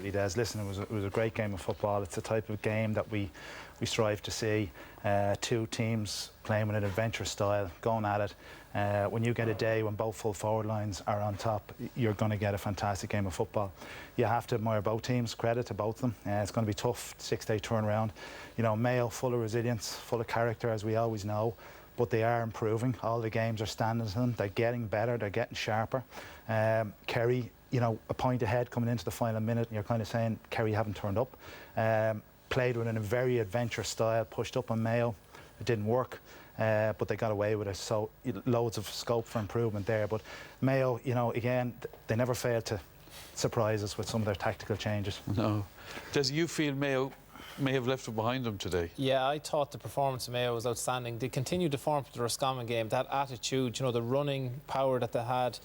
absolutely, Des. Listen, it was a great game of football. It's the type of game that we strive to see. Two teams playing with an adventurous style, going at it. When you get a day when both full forward lines are on top, you're going to get a fantastic game of football. You have to admire both teams, credit to both of them. It's going to be tough, 6-day turnaround. You know, Mayo full of resilience, full of character, as we always know, but they are improving. All the games are standing to them. They're getting better, they're getting sharper. Kerry, you know, a point ahead coming into the final minute, and you're kind of saying Kerry haven't turned up. Played with in a very adventurous style, pushed up on Mayo. It didn't work, but they got away with it. So loads of scope for improvement there. But Mayo, you know, again, they never failed to surprise us with some of their tactical changes. No. Does you feel Mayo may have left it behind them today? Yeah, I thought the performance of Mayo was outstanding. They continued to form the Roscommon game, that attitude, you know, the running power that they had.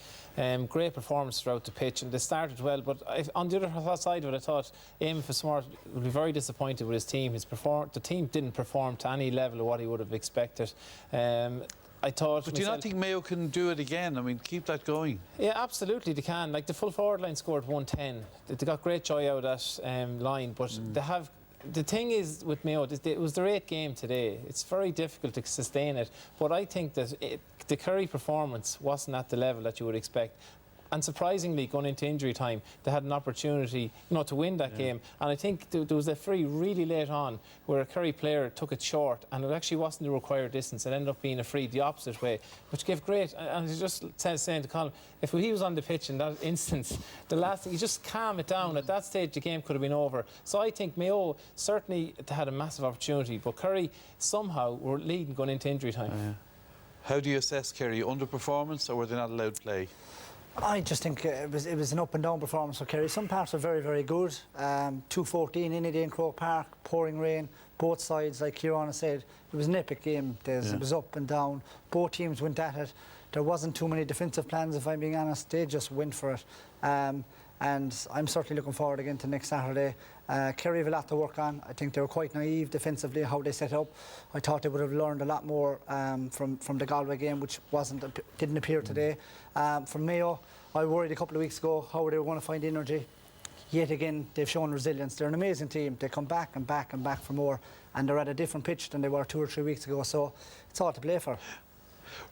Great performance throughout the pitch, and they started well. But on the other side of it, I thought Eamon Fitzmaurice would be very disappointed with his team. The team didn't perform to any level of what he would have expected. I thought. But do you not think Mayo can do it again? I mean, keep that going. Yeah, absolutely they can. Like, the full forward line scored 110. They got great joy out of that line, but they have. The thing is with Mayo, it was their 8th game today. It's very difficult to sustain it. But I think that the Kerry performance wasn't at the level that you would expect. And surprisingly, going into injury time, they had an opportunity, you know, to win that game. And I think there was a free really late on where a Kerry player took it short, and it actually wasn't the required distance. It ended up being a free the opposite way, which gave great. And he just saying to Colin, if he was on the pitch in that instance, the last thing, you just calm it down. At that stage, the game could have been over. So I think Mayo certainly had a massive opportunity, but Kerry somehow were leading going into injury time. How do you assess Kerry? Underperformance, or were they not allowed to play? I just think it was an up and down performance for Kerry. Some parts were very, very good. 2:14 in in Croke Park, pouring rain, both sides, like Kieran said. It was an epic game. It was up and down. Both teams went at it. There wasn't too many defensive plans, if I'm being honest. They just went for it. And I'm certainly looking forward again to next Saturday. Kerry have a lot to work on. I think they were quite naive defensively how they set up. I thought they would have learned a lot more from the Galway game, which didn't appear today. From Mayo, I worried a couple of weeks ago how they were going to find energy. Yet again, they've shown resilience. They're an amazing team. They come back and back and back for more, and they're at a different pitch than they were 2 or 3 weeks ago. So it's all to play for.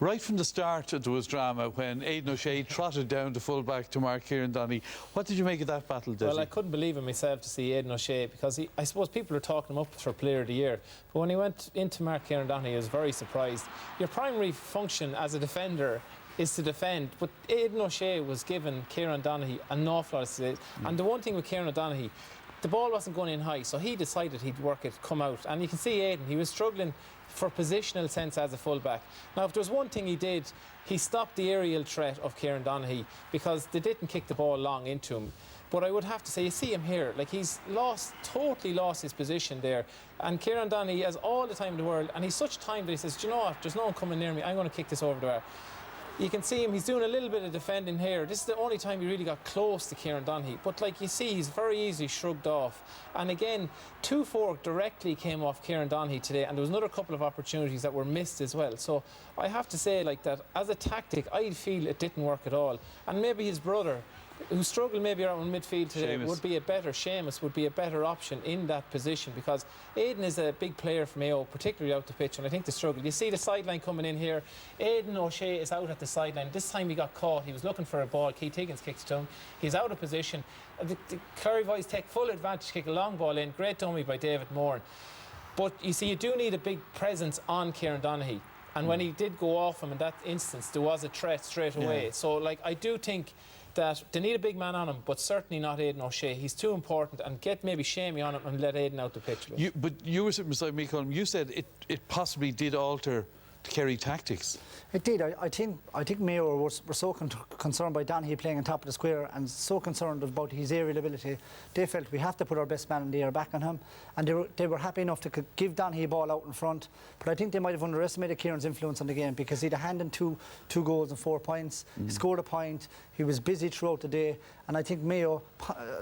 Right from the start, there was drama when Aidan O'Shea trotted down to full-back to mark Kieran Donaghy. What did you make of that battle, Desi? Well, I couldn't believe it myself to see Aidan O'Shea, because I suppose people are talking him up for Player of the Year. But when he went into mark Kieran Donaghy, I was very surprised. Your primary function as a defender is to defend, but Aidan O'Shea was given Kieran Donaghy an awful lot of space. And the one thing with Kieran Donaghy, the ball wasn't going in high, so he decided he'd work it, come out. And you can see Aidan, he was struggling for positional sense as a fullback. Now, if there's one thing he did, he stopped the aerial threat of Kieran Donaghy, because they didn't kick the ball long into him. But I would have to say, you see him here, like, he's totally lost his position there. And Kieran Donaghy has all the time in the world, and he's such time that he says, do you know what, there's no one coming near me, I'm going to kick this over there. You can see him, he's doing a little bit of defending here. This is the only time he really got close to Kieran Donaghy. But like you see, he's very easily shrugged off. And again, 2-4 directly came off Kieran Donaghy today, and there was another couple of opportunities that were missed as well. So I have to say, like, that as a tactic, I feel it didn't work at all. And maybe his brother, who struggled maybe around midfield today, Seamus would be a better option in that position, because Aidan is a big player for Mayo, particularly out the pitch, and I think they struggled. You see the sideline coming in here. Aidan O'Shea is out at the sideline. This time he got caught. He was looking for a ball. Keith Higgins kicked it to him. He's out of position. The Kerry boys take full advantage, kick a long ball in. Great dummy by David Moore. But you see, you do need a big presence on Kieran Donaghy. And when he did go off him in that instance, there was a threat straight away. Yeah. So, like, I do think that they need a big man on him, but certainly not Aidan O'Shea. He's too important, and get maybe Shamey on him and let Aidan out the pitch. But you were sitting beside me, Colin. You said it possibly did alter the Kerry tactics. It did. I think Mayo were so concerned by Donaghy playing on top of the square, and so concerned about his aerial ability. They felt we have to put our best man in the air back on him, and they were happy enough to give Donaghy a ball out in front. But I think they might have underestimated Kieran's influence on the game, because he'd a hand in two goals and 4 points. He scored a point. He was busy throughout the day, and I think Mayo,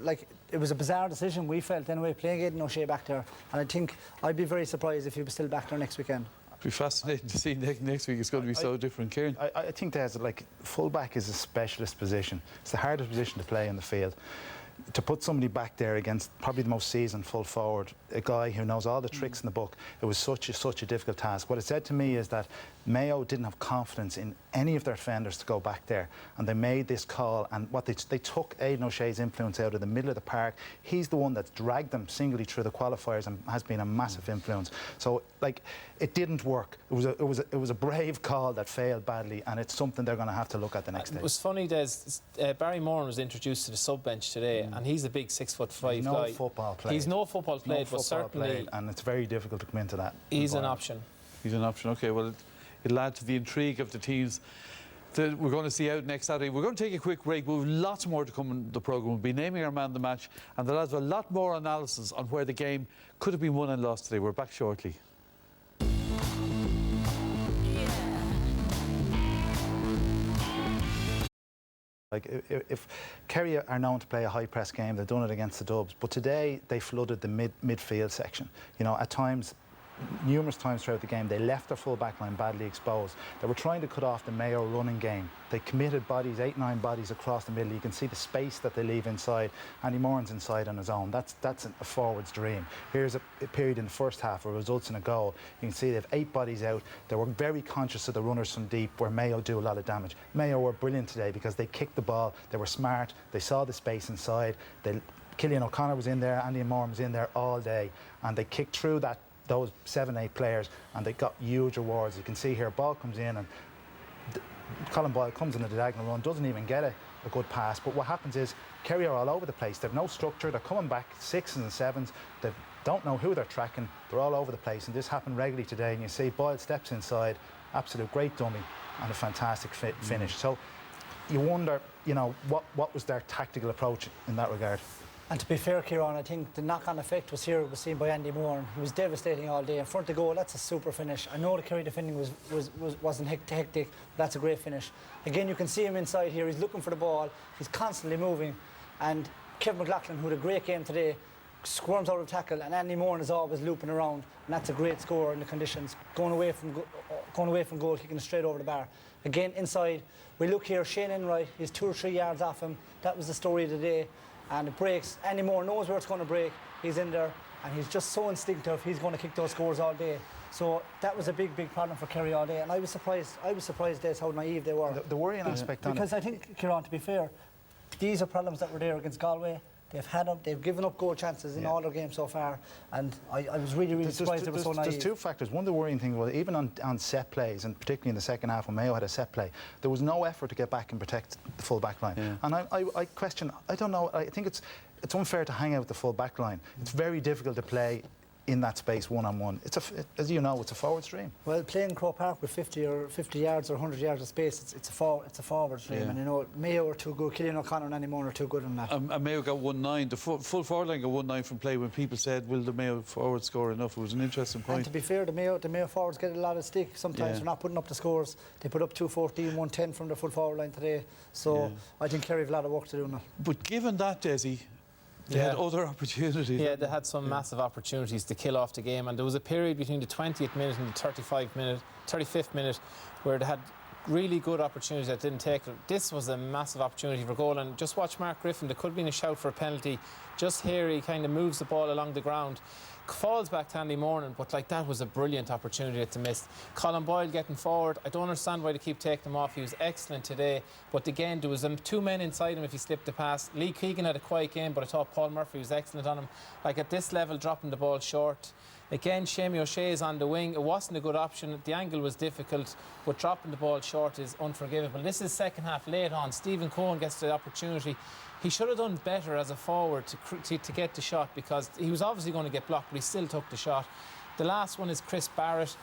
like, it was a bizarre decision, we felt anyway, playing Aidan O'Shea back there. And I think I'd be very surprised if he was still back there next weekend. It'll be fascinating to see next week. It's going to be so different, Kieran. I think there's, like, fullback is a specialist position. It's the hardest position to play in the field. to put somebody back there against probably the most seasoned full forward, a guy who knows all the tricks in the book, it was such a difficult task. What it said to me is that Mayo didn't have confidence in any of their defenders to go back there, and they made this call, and what they took Aidan O'Shea's influence out of the middle of the park. He's the one that's dragged them singly through the qualifiers and has been a massive influence. So like, it didn't work. It was a brave call that failed badly, and it's something they're going to have to look at the next day. It was funny, Des, Barry Moran was introduced to the sub bench today, and he's a big 6'5" no guy. Football played. He's no football played, no but football certainly played, and it's very difficult to come into that. He's an option. He's an option. Okay, well, it'll add to the intrigue of the teams that we're going to see out next Saturday. We're going to take a quick break. We'll have lots more to come in the programme. We'll be naming our man of the match, and there'll be a lot more analysis on where the game could have been won and lost today. We're back shortly. Like, if Kerry are known to play a high press game, they've done it against the Dubs, but today they flooded the midfield section. You know, at times, numerous times throughout the game, they left their full back line badly exposed. They were trying to cut off the Mayo running game. They committed bodies, 8-9 bodies across the middle. You can see the space that they leave inside. Andy Moran's inside on his own. That's a forward's dream. Here's a period in the first half where it results in a goal. You can see they have 8 bodies out. They were very conscious of the runners from deep, where Mayo do a lot of damage. Mayo were brilliant today because they kicked the ball. They were smart. They saw the space inside. Cillian O'Connor was in there. Andy Moran was in there all day, and they kicked through those 7-8 players, and they got huge rewards. You can see here, ball comes in, and Colin Boyle comes in a diagonal run, doesn't even get a good pass. But what happens is Kerry are all over the place. They've no structure. They're coming back 6s and 7s. They don't know who they're tracking. They're all over the place, and this happened regularly today. And you see Boyle steps inside, absolute great dummy, and a fantastic finish. So you wonder, you know, what was their tactical approach in that regard? And to be fair, Kieran, I think the knock-on effect was seen by Andy Moran. He was devastating all day. In front of goal, that's a super finish. I know the Kerry defending wasn't hectic, but that's a great finish. Again, you can see him inside here. He's looking for the ball. He's constantly moving. And Kevin McLaughlin, who had a great game today, squirms out of tackle, and Andy Moran is always looping around. And that's a great score in the conditions. Going away from goal, kicking it straight over the bar. Again, inside, we look here, Shane Enright, he's 2 or 3 yards off him. That was the story of the day. And it breaks. Andy Moran knows where it's going to break. He's in there, and he's just so instinctive. He's going to kick those scores all day. So that was a big problem for Kerry all day. And I was surprised that's how naive they were. The worrying aspect on it. Because I think, Kieran, to be fair, these are problems that were there against Galway. They've given up goal chances in all their games so far, and I was really surprised they were so naive. There's 2 factors. One of the worrying things was, even on set plays, and particularly in the second half when Mayo had a set play, there was no effort to get back and protect the full back line. Yeah. And I question, I don't know, I think it's unfair to hang out the full back line. It's very difficult to play in that space one-on-one. As you know, it's a forward's dream. Well, playing Croke Park with 50 yards or 100 yards of space, it's a forward's dream. Yeah. And you know, Mayo are too good. Cillian O'Connor and Andy Moran are too good on that. And Mayo got 1-9. The full forward line got 1-9 from play. When people said, "Will the Mayo forward score enough?" It was an interesting point. And to be fair, the Mayo forwards get a lot of stick. Sometimes they're not putting up the scores. They put up 2-14, 1-10 from the full forward line today. So I think Kerry have a lot of work to do now. But given that, Desi, they had other opportunities. Yeah, they had some massive opportunities to kill off the game, and there was a period between the 20th minute and the 35th minute where they had really good opportunities that didn't take it. This was a massive opportunity for goal, and just watch Mark Griffin. There could have been a shout for a penalty. Just here, he kind of moves the ball along the ground, falls back to Andy Moran, but like, that was a brilliant opportunity to miss. Colin Boyle getting forward, I don't understand why they keep taking him off. He was excellent today, but again, there was 2 men inside him if he slipped the pass. Lee Keegan had a quiet game, but I thought Paul Murphy was excellent on him. Like, at this level, dropping the ball short. Again, Shamie O'Shea is on the wing. It wasn't a good option. The angle was difficult, but dropping the ball short is unforgivable. This is second half late on. Stephen Cohen gets the opportunity. He should have done better as a forward to get the shot, because he was obviously going to get blocked, but he still took the shot. The last one is Chris Barrett.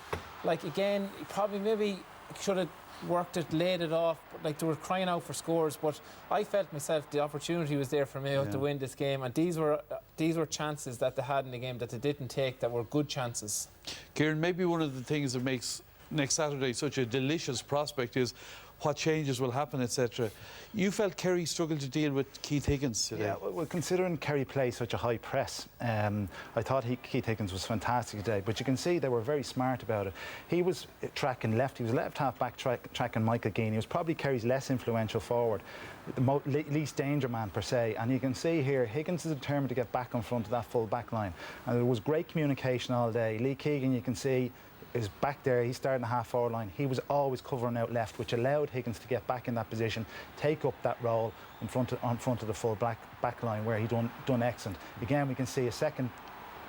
Like, again, he probably maybe should have worked it, laid it off. Like, they were crying out for scores, but I felt myself the opportunity was there for Mayo to win this game, and these were chances that they had in the game that they didn't take, that were good chances. Kieran, maybe one of the things that makes next Saturday such a delicious prospect is what changes will happen, etc. You felt Kerry struggled to deal with Keith Higgins today. Yeah, well, considering Kerry plays such a high press, I thought Keith Higgins was fantastic today. But you can see they were very smart about it. He was tracking left. He was left half back tracking Michael Geane. He was probably Kerry's less influential forward, the least danger man per se. And you can see here Higgins is determined to get back in front of that full back line. And there was great communication all day. Lee Keegan, you can see, is back there. He's starting the half-forward line. He was always covering out left, which allowed Higgins to get back in that position, take up that role in front of the full back line, where he done excellent. Again, we can see a second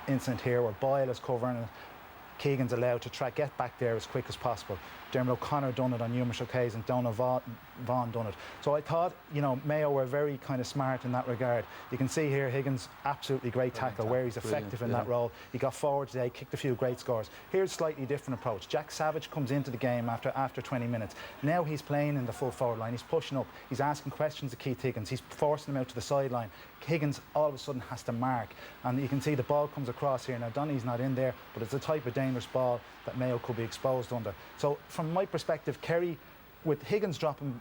incident here where Boyle is covering it. Keegan's allowed to get back there as quick as possible. Dermot O'Connor done it on numerous occasions. Donald Vaughan done it. So I thought, you know, Mayo were very kind of smart in that regard. You can see here Higgins, absolutely great tackle, where he's effective in that role. He got forward today, kicked a few great scores. Here's a slightly different approach. Jack Savage comes into the game after 20 minutes. Now he's playing in the full forward line. He's pushing up. He's asking questions of Keith Higgins. He's forcing him out to the sideline. Higgins all of a sudden has to mark, and you can see the ball comes across here. Now Donny's not in there, but it's a type of dangerous ball that Mayo could be exposed under. So from my perspective, Kerry, with Higgins dropping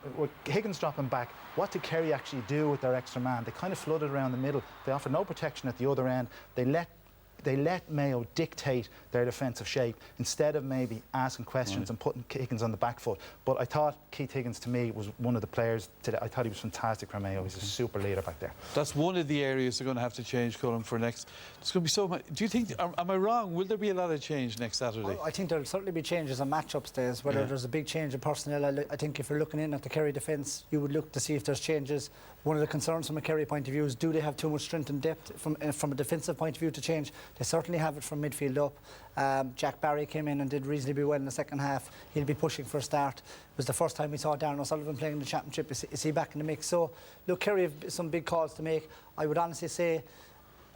back, what did Kerry actually do with their extra man? They kind of flooded around the middle. They offered no protection at the other end. They let Mayo dictate their defensive shape instead of maybe asking questions and putting Higgins on the back foot. But I thought Keith Higgins, to me, was one of the players today. I thought he was fantastic for Mayo. He's a super leader back there. That's one of the areas they're going to have to change, Colin, for next. There's going to be so much. Do you think, am I wrong? Will there be a lot of change next Saturday? Well, I think there'll certainly be changes on matchups days. Whether there's a big change in personnel, I think if you're looking in at the Kerry defence, you would look to see if there's changes. One of the concerns from a Kerry point of view is, do they have too much strength and depth from a defensive point of view to change? They certainly have it from midfield up. Jack Barry came in and did reasonably well in the second half. He'll be pushing for a start. It was the first time we saw Darren O'Sullivan playing in the championship. Is he back in the mix? So, look, Kerry have some big calls to make. I would honestly say,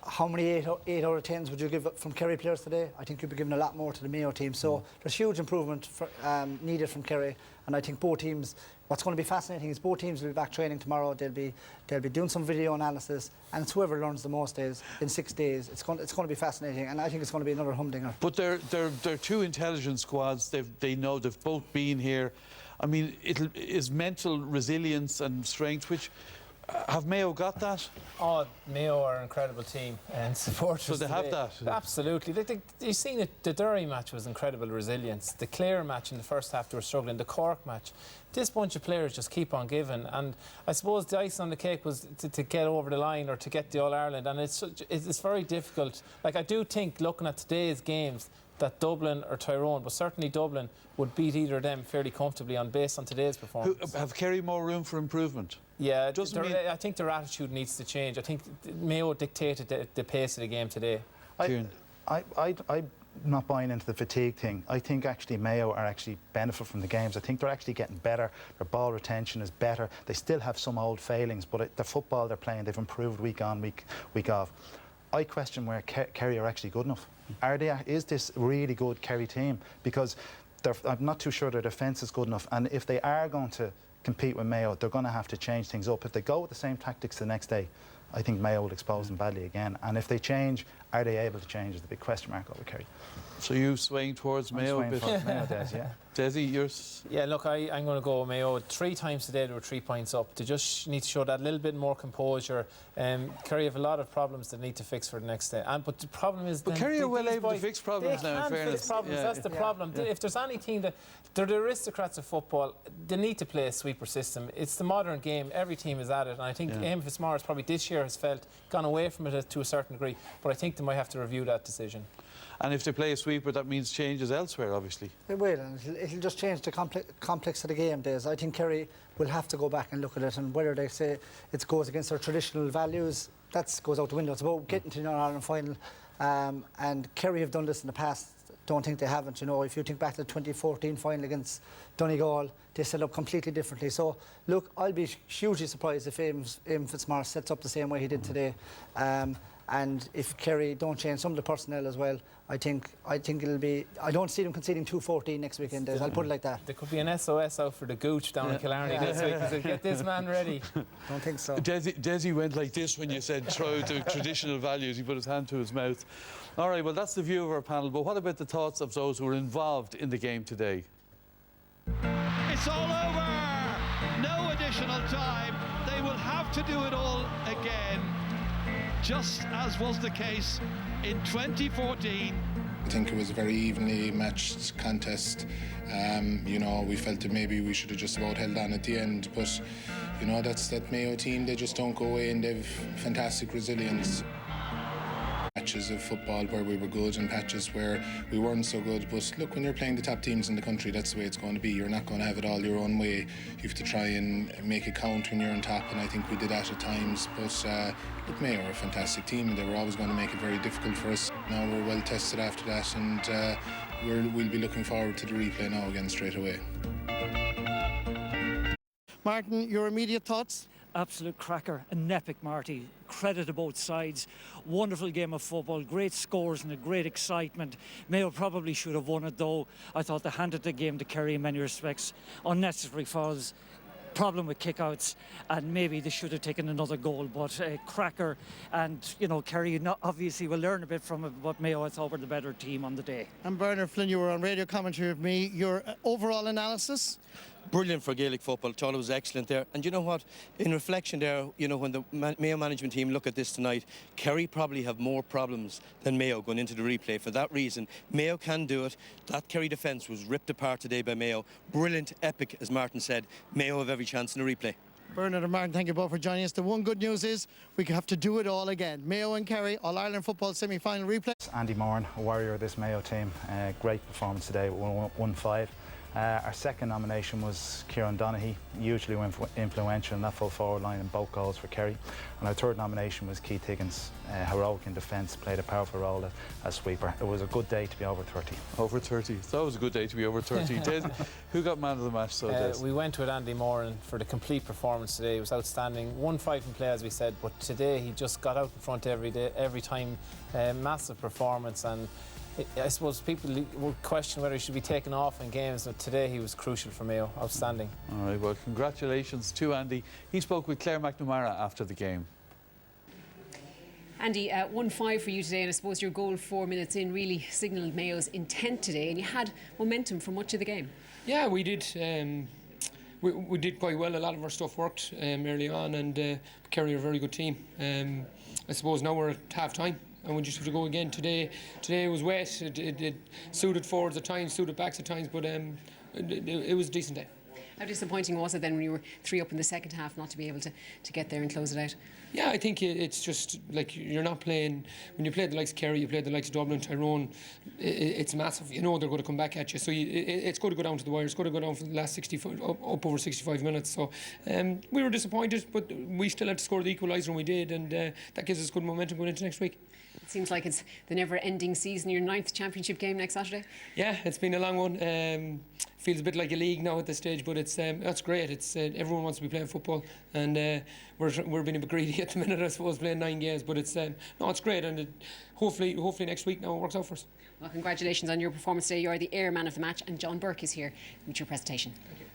how many 8 out of 10s would you give from Kerry players today? I think you'd be giving a lot more to the Mayo team. So there's huge improvement needed from Kerry, and I think both teams. What's going to be fascinating is both teams will be back training tomorrow. They'll be doing some video analysis, and it's whoever learns the most days in 6 days. It's going to be fascinating, and I think it's going to be another humdinger. But they're two intelligent squads. They know they've both been here. I mean, is mental resilience and strength, which. Have Mayo got that? Oh, Mayo are an incredible team and supporters. So they have that? Absolutely. You've seen it, the Derry match was incredible resilience. The Clare match in the first half, they were struggling. The Cork match. This bunch of players just keep on giving. And I suppose the icing on the cake was to get over the line or to get the All-Ireland. And it's very difficult. Like, I do think, looking at today's games, that Dublin or Tyrone, but certainly Dublin, would beat either of them fairly comfortably based on today's performance. Have Kerry more room for improvement? Yeah, I think their attitude needs to change. I think Mayo dictated the pace of the game today. I'm not buying into the fatigue thing. I think actually Mayo are actually benefit from the games. I think they're actually getting better. Their ball retention is better. They still have some old failings, but the football they're playing, they've improved week on, week off. I question where Kerry are actually good enough. Is this a really good Kerry team? Because I'm not too sure their defence is good enough. And if they are going to compete with Mayo, they're going to have to change things up. If they go with the same tactics the next day, I think Mayo will expose them badly again. And if they change, are they able to change? Is the big question mark over Kerry. So you swaying towards Mayo a bit? Mayo does, yeah. Desi, yours? Yeah, look, I'm going to go Mayo. 3 times today they were 3 points up. They just need to show that little bit more composure. Kerry have a lot of problems they need to fix for the next day. But the problem is... But Kerry are well able to fix problems now, in fairness. They can fix problems, that's the problem. Yeah. If there's any team that... They're the aristocrats of football. They need to play a sweeper system. It's the modern game. Every team is at it. And I think Eamon Fitzmaurice probably this year has gone away from it to a certain degree. But I think they might have to review that decision. And if they play a sweeper, that means changes elsewhere, obviously. It will, and it'll just change the complex of the game days. I think Kerry will have to go back and look at it, and whether they say it goes against their traditional values, that goes out the window. It's about getting to the All-Ireland final, and Kerry have done this in the past. Don't think they haven't. You know, if you think back to the 2014 final against Donegal, they set up completely differently. So, look, I'll be hugely surprised if Eamon Fitzmaurice sets up the same way he did today. And if Kerry don't change some of the personnel as well, I think it'll be. I don't see them conceding 2-14 next weekend. I'll put it like that. There could be an SOS out for the Gooch down in Killarney this week. Because get this man ready. Don't think so. Desi went like this when you said throw the traditional values. He put his hand to his mouth. All right, well, that's the view of our panel. But what about the thoughts of those who were involved in the game today? It's all over. additional time. They will have to do it all again, just as was the case in 2014. I think it was a very evenly matched contest. You know, we felt that maybe we should have just about held on at the end, but you know, that's that Mayo team. They just don't go away, and they've fantastic resilience. Patches of football where we were good and patches where we weren't so good, but look, when you're playing the top teams in the country, that's the way it's going to be. You're not going to have it all your own way. You have to try and make it count when you're on top, and I think we did that at times. But look, Mayo are a fantastic team, and they were always going to make it very difficult for us. Now we're well tested after that, and we'll be looking forward to the replay now again straight away. Martin, your immediate thoughts? Absolute cracker, an epic, Marty. Credit to both sides. Wonderful game of football, great scores and a great excitement. Mayo probably should have won it, though. I thought they handed the game to Kerry in many respects. Unnecessary fouls, problem with kickouts, and maybe they should have taken another goal. But cracker, and you know, Kerry obviously will learn a bit from it. But Mayo, I thought, were the better team on the day. And Bernard Flynn, you were on radio commentary with me. Your overall analysis? Brilliant for Gaelic football. Thought it was excellent there. And you know what? In reflection there, you know, when the Mayo management team look at this tonight, Kerry probably have more problems than Mayo going into the replay. For that reason, Mayo can do it. That Kerry defence was ripped apart today by Mayo. Brilliant, epic, as Martin said. Mayo have every chance in the replay. Bernard and Martin, thank you both for joining us. The one good news is we have to do it all again. Mayo and Kerry, All-Ireland football semi-final replay. Andy Moran, a warrior of this Mayo team. Great performance today, 1-5. Our second nomination was Kieran Donaghy, hugely influential in that full forward line and both goals for Kerry. And our third nomination was Keith Higgins, heroic in defence, played a powerful role as sweeper. It was a good day to be over 30. Over 30. That was a good day to be over 30. Des, who got man of the match? So Des? We went with Andy Moran for the complete performance today. It was outstanding. 1-5 in play, as we said, but today he just got out in front every time. Massive performance, and I suppose people would question whether he should be taken off in games, but today he was crucial for Mayo. Outstanding. All right, well, congratulations to Andy. He spoke with Claire McNamara after the game. Andy, 1-5 for you today, and I suppose your goal 4 minutes in really signalled Mayo's intent today, and you had momentum for much of the game. Yeah, we did. We did quite well. A lot of our stuff worked early on, and Kerry are a very good team. I suppose now we're at half time, and we just have to go again. Today was wet. It suited forwards at times, suited backs at times, but it was a decent day. How disappointing was it then when you were 3 up in the second half not to be able to get there and close it out? Yeah, I think it's just like you're not playing. When you play the likes of Kerry, you play the likes of Dublin, Tyrone, it's massive. You know they're going to come back at you. So it's going to go down to the wire. It's going to go down for the last 65, up over 65 minutes. So we were disappointed, but we still had to score the equaliser, and we did. And that gives us good momentum going into next week. It seems like it's the never-ending season. Your 9th championship game next Saturday. Yeah, it's been a long one. Feels a bit like a league now at this stage, but it's that's great. It's everyone wants to be playing football, and we're being a bit greedy at the minute, I suppose, playing 9 games. But it's no, it's great, and hopefully next week now it works out for us. Well, congratulations on your performance today. You are the Ayr man of the match, and John Burke is here with your presentation. Thank you.